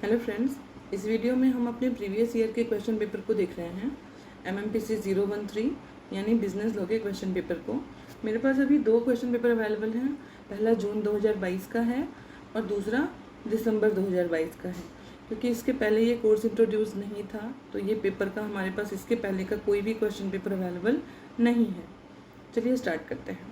Hello friends, इस video में हम अपने प्रीवियस ईयर के क्वेश्चन पेपर को देख रहे हैं। MMPC 013 यानी बिजनेस लॉ के क्वेश्चन पेपर को। मेरे पास अभी दो क्वेश्चन पेपर अवेलेबल हैं। पहला जून 2022 का है और दूसरा दिसंबर 2022 का है। क्योंकि इसके पहले ये कोर्स इंट्रोड्यूस नहीं था, तो ये पेपर का हमारे पास इसके पहले का कोई भी क्वेश्चन पेपर अवेलेबल नहीं है। चलिए स्टार्ट करते हैं।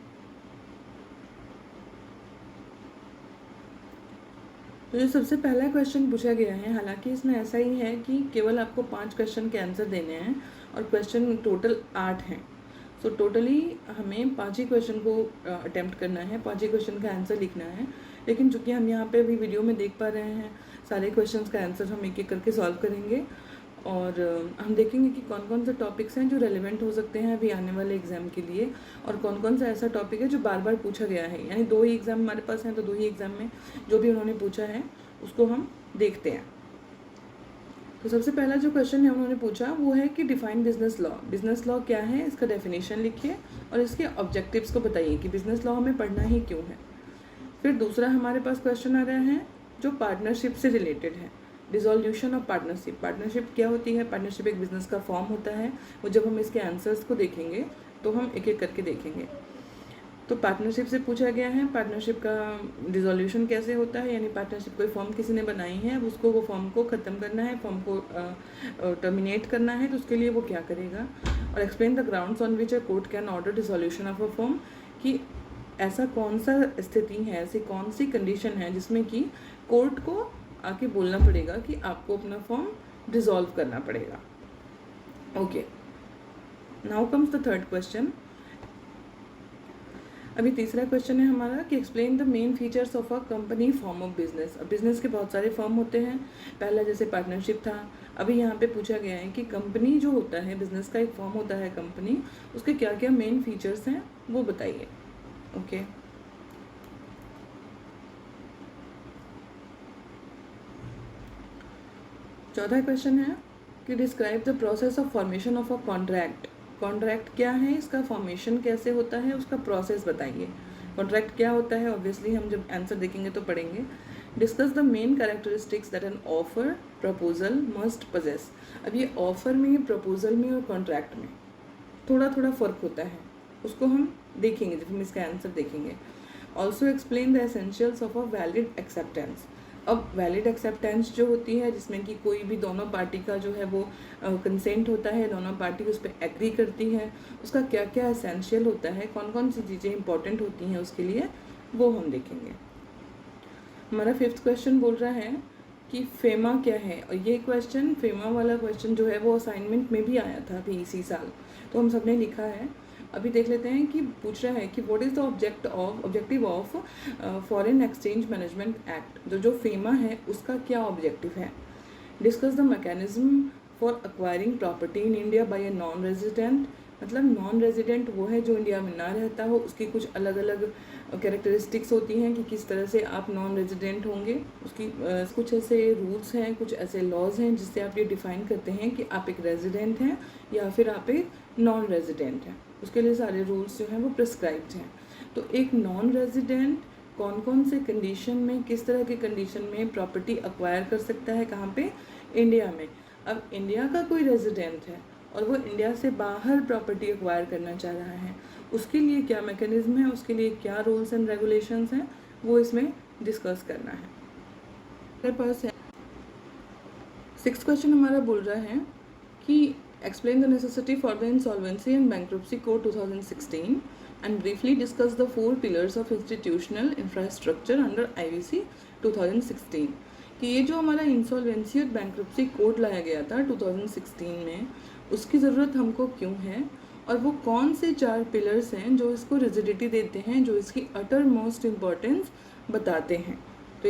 तो जो सबसे पहला क्वेश्चन पूछा गया है, हालांकि इसमें ऐसा ही है कि केवल आपको 5 क्वेश्चन के आंसर देने हैं और क्वेश्चन टोटल 8 हैं। सो टोटली हमें 5 ही क्वेश्चन को अटेम्प्ट करना है, 5 ही क्वेश्चन का आंसर लिखना है। लेकिन चूंकि हम यहाँ पे अभी वीडियो में देख पा रहे हैं, सारे क्वेश्चन का आंसर हम एक एक करके सॉल्व करेंगे और हम देखेंगे कि कौन कौन से टॉपिक्स हैं जो रेलिवेंट हो सकते हैं अभी आने वाले एग्जाम के लिए, और कौन कौन सा ऐसा टॉपिक है जो बार बार पूछा गया है। यानी 2 ही एग्जाम हमारे पास हैं, तो 2 ही एग्जाम में जो भी उन्होंने पूछा है उसको हम देखते हैं। तो सबसे पहला जो क्वेश्चन है उन्होंने पूछा वो है कि define business law. Business law क्या है, इसका डेफिनेशन लिखिए और इसके ऑब्जेक्टिव्स को बताइए कि बिजनेस लॉ हमें पढ़ना ही क्यों है। फिर दूसरा हमारे पास क्वेश्चन आ रहा है जो पार्टनरशिप से रिलेटेड है। Dissolution of partnership. पार्टनरशिप क्या होती है? पार्टनरशिप एक बिजनेस का फॉर्म होता है। वो जब हम इसके आंसर्स को देखेंगे तो हम एक एक करके देखेंगे। तो पार्टनरशिप से पूछा गया है पार्टनरशिप का डिसोल्यूशन कैसे होता है, यानी पार्टनरशिप कोई फॉर्म किसी ने बनाई है, अब उसको वो फॉर्म को ख़त्म करना है, फॉर्म को टर्मिनेट करना है, तो उसके लिए वो क्या करेगा। और explain the grounds on which a court can order dissolution of a form, कि ऐसा कौन सा स्थिति है, ऐसी कौन सी कंडीशन है जिसमें कि कोर्ट को आके बोलना पड़ेगा कि आपको अपना फॉर्म डिसॉल्व करना पड़ेगा। Okay, now comes the third question. अभी तीसरा क्वेश्चन है हमारा कि explain the main features of a company form of business. अब बिजनेस के बहुत सारे फॉर्म होते हैं। पहला जैसे पार्टनरशिप था, अभी यहाँ पे पूछा गया है कि कंपनी जो होता है, बिजनेस का एक फॉर्म होता है कंपनी, उसके क्या क्या मेन फीचर्स हैं वो बताइए। ओके, चौथा क्वेश्चन है कि describe the process of formation of a contract. Contract क्या है, इसका फॉर्मेशन कैसे होता है, उसका प्रोसेस बताइए। कॉन्ट्रैक्ट क्या होता है, ऑब्वियसली हम जब आंसर देखेंगे तो पढ़ेंगे। Discuss the main characteristics that an offer proposal must possess. अब ये ऑफर में, प्रपोजल में और कॉन्ट्रैक्ट में थोड़ा थोड़ा फ़र्क होता है, उसको हम देखेंगे जब हम इसका आंसर देखेंगे। Also explain the essentials of a valid acceptance. अब वैलिड एक्सेप्टेंस जो होती है जिसमें कि कोई भी दोनों पार्टी का जो है वो कंसेंट होता है, दोनों पार्टी उस पर एग्री करती है, उसका क्या क्या एसेंशियल होता है, कौन कौन सी चीज़ें इंपॉर्टेंट होती हैं उसके लिए, वो हम देखेंगे। हमारा फिफ्थ क्वेश्चन बोल रहा है कि फेमा क्या है, और ये क्वेश्चन, फेमा वाला क्वेश्चन जो है वो असाइनमेंट में भी आया था अभी इसी साल, तो हम सब ने लिखा है। अभी देख लेते हैं कि पूछ रहा है कि what is the objective of foreign exchange management act. जो फेमा है उसका क्या ऑब्जेक्टिव है। Discuss the mechanism for acquiring property in India by a non resident. मतलब नॉन रेजिडेंट वो है जो इंडिया में ना रहता हो, उसकी कुछ अलग अलग कैरेक्टरिस्टिक्स होती हैं कि किस तरह से आप नॉन रेजिडेंट होंगे। उसकी कुछ ऐसे रूल्स हैं, कुछ ऐसे लॉज हैं जिससे आप ये डिफाइन करते हैं कि आप एक रेजिडेंट हैं या फिर आप एक नॉन रेजिडेंट हैं। उसके लिए सारे रूल्स जो हैं वो प्रिस्क्राइब्ड हैं। तो एक नॉन रेजिडेंट कौन कौन से कंडीशन में, किस तरह के कंडीशन में प्रॉपर्टी एक्वायर कर सकता है, कहाँ पे, इंडिया में। अब इंडिया का कोई रेजिडेंट है और वो इंडिया से बाहर प्रॉपर्टी एक्वायर करना चाह रहा है, उसके लिए क्या मैकेनिज्म है, उसके लिए क्या रूल्स एंड रेगुलेशंस हैं, वो इसमें डिस्कस करना है। मेरे पास है सिक्स्थ क्वेश्चन हमारा बोल रहा है कि explain the necessity for the insolvency and bankruptcy code 2016 and briefly discuss the 4 pillars of institutional infrastructure under IBC 2016। कि ये जो हमारा इंसॉल्वेंसी और बैंक्रप्सी कोड लाया गया था 2016 में, उसकी ज़रूरत हमको क्यों है, और वो कौन से 4 पिलर्स हैं जो इसको रिजिडिटी देते हैं, जो इसकी अटर मोस्ट इम्पॉर्टेंस बताते हैं। तो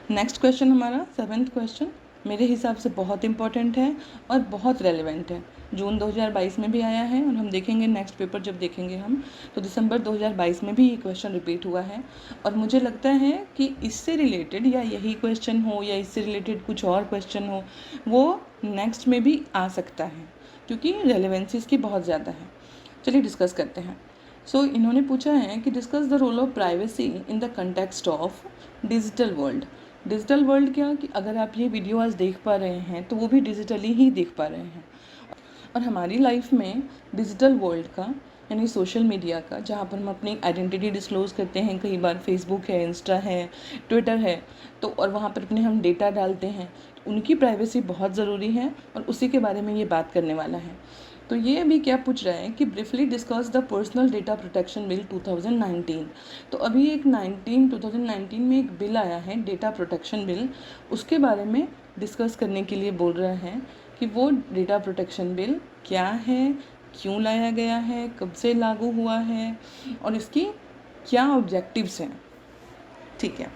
नेक्स्ट क्वेश्चन हमारा 7th क्वेश्चन मेरे हिसाब से बहुत इंपॉर्टेंट है और बहुत रेलेवेंट है। जून 2022 में भी आया है और हम देखेंगे नेक्स्ट पेपर जब देखेंगे हम, तो दिसंबर 2022 में भी ये क्वेश्चन रिपीट हुआ है। और मुझे लगता है कि इससे रिलेटेड या यही क्वेश्चन हो या इससे रिलेटेड कुछ और क्वेश्चन हो, वो नेक्स्ट में भी आ सकता है क्योंकि रेलेवेंसी इसकी बहुत ज़्यादा है। चलिए डिस्कस करते हैं। इन्होंने पूछा है कि discuss the role of privacy in the context of digital world. Digital world क्या कि अगर आप ये वीडियो आज देख पा रहे हैं तो वो भी डिजिटली ही देख पा रहे हैं। और हमारी लाइफ में डिजिटल वर्ल्ड का यानी सोशल मीडिया का, जहाँ पर हम अपनी आइडेंटिटी डिस्क्लोज़ करते हैं, कई बार फेसबुक है, इंस्टा है, ट्विटर है, तो और वहाँ पर अपने हम डेटा डालते हैं, तो उनकी प्राइवेसी बहुत ज़रूरी है और उसी के बारे में ये बात करने वाला है। तो ये अभी क्या पूछ रहा है कि briefly discuss the personal data protection bill 2019। तो अभी एक 2019 में एक बिल आया है, डेटा प्रोटेक्शन बिल, उसके बारे में डिस्कस करने के लिए बोल रहा है कि वो डेटा प्रोटेक्शन बिल क्या है, क्यों लाया गया है, कब से लागू हुआ है और इसकी क्या ऑब्जेक्टिव्स हैं। ठीक है,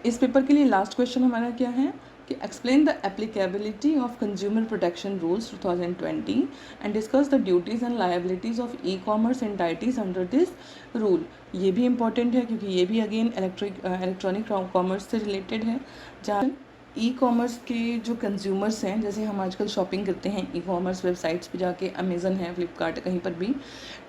इस पेपर के लिए लास्ट क्वेश्चन हमारा क्या है कि explain the applicability of consumer protection rules 2020 and discuss the duties and liabilities of e commerce एंटाइटीज़ under this rule. ये भी इंपॉर्टेंट है क्योंकि ये भी अगेन इलेक्ट्रॉनिक कॉमर्स से रिलेटेड है, जहाँ ई कॉमर्स के जो कंज्यूमर्स हैं, जैसे हम आजकल शॉपिंग करते हैं ई कॉमर्स वेबसाइट्स पे जाके, अमेज़न है, फ्लिपकार्ट, कहीं पर भी,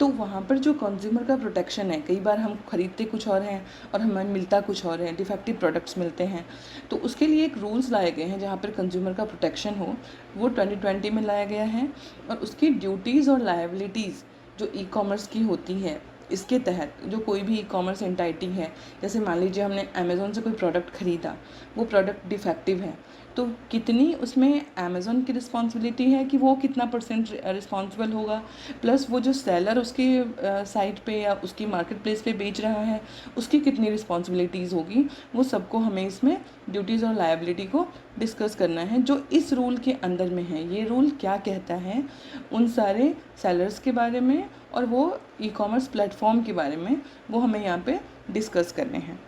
तो वहाँ पर जो कंज्यूमर का प्रोटेक्शन है, कई बार हम खरीदते कुछ और हैं और हमें मिलता कुछ और है, डिफेक्टिव प्रोडक्ट्स मिलते हैं, तो उसके लिए एक रूल्स लाए गए हैं जहाँ पर कंज्यूमर का प्रोटेक्शन हो, वो 2020 में लाया गया है। और उसकी ड्यूटीज़ और लायबिलिटीज़ जो ई कॉमर्स की होती है, इसके तहत जो कोई भी ई कॉमर्स एंटाइटी है, जैसे मान लीजिए हमने अमेज़ोन से कोई प्रोडक्ट ख़रीदा, वो प्रोडक्ट डिफेक्टिव है, तो कितनी उसमें अमेज़ोन की रिस्पॉन्सिबिलिटी है कि वो कितना % रिस्पॉन्सिबल होगा, प्लस वो जो सेलर उसकी साइट पे या उसकी मार्केट प्लेस पे बेच रहा है उसकी कितनी रिस्पॉन्सिबिलिटीज़ होगी, वो सबको हमें इसमें ड्यूटीज़ और लायबिलिटी को डिस्कस करना है, जो इस रूल के अंदर में है। ये रूल क्या कहता है उन सारे सेलर्स के बारे में और वो ई कॉमर्स प्लेटफॉर्म के बारे में, वो हमें यहाँ पे डिस्कस करने हैं।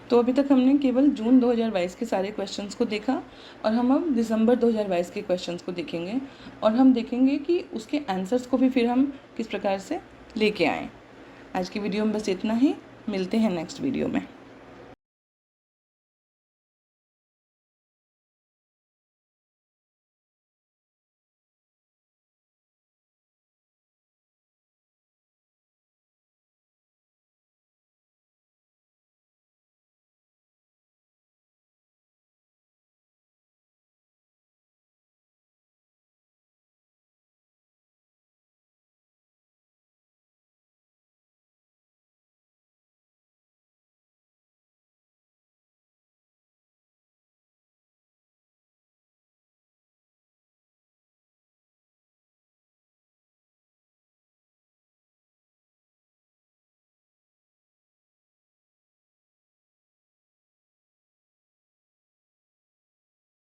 तो अभी तक हमने केवल जून 2022 के सारे क्वेश्चंस को देखा और हम अब दिसंबर 2022 के क्वेश्चंस को देखेंगे और हम देखेंगे कि उसके आंसर्स को भी फिर हम किस प्रकार से लेके आएँ। आज की वीडियो में बस इतना ही, मिलते हैं नेक्स्ट वीडियो में।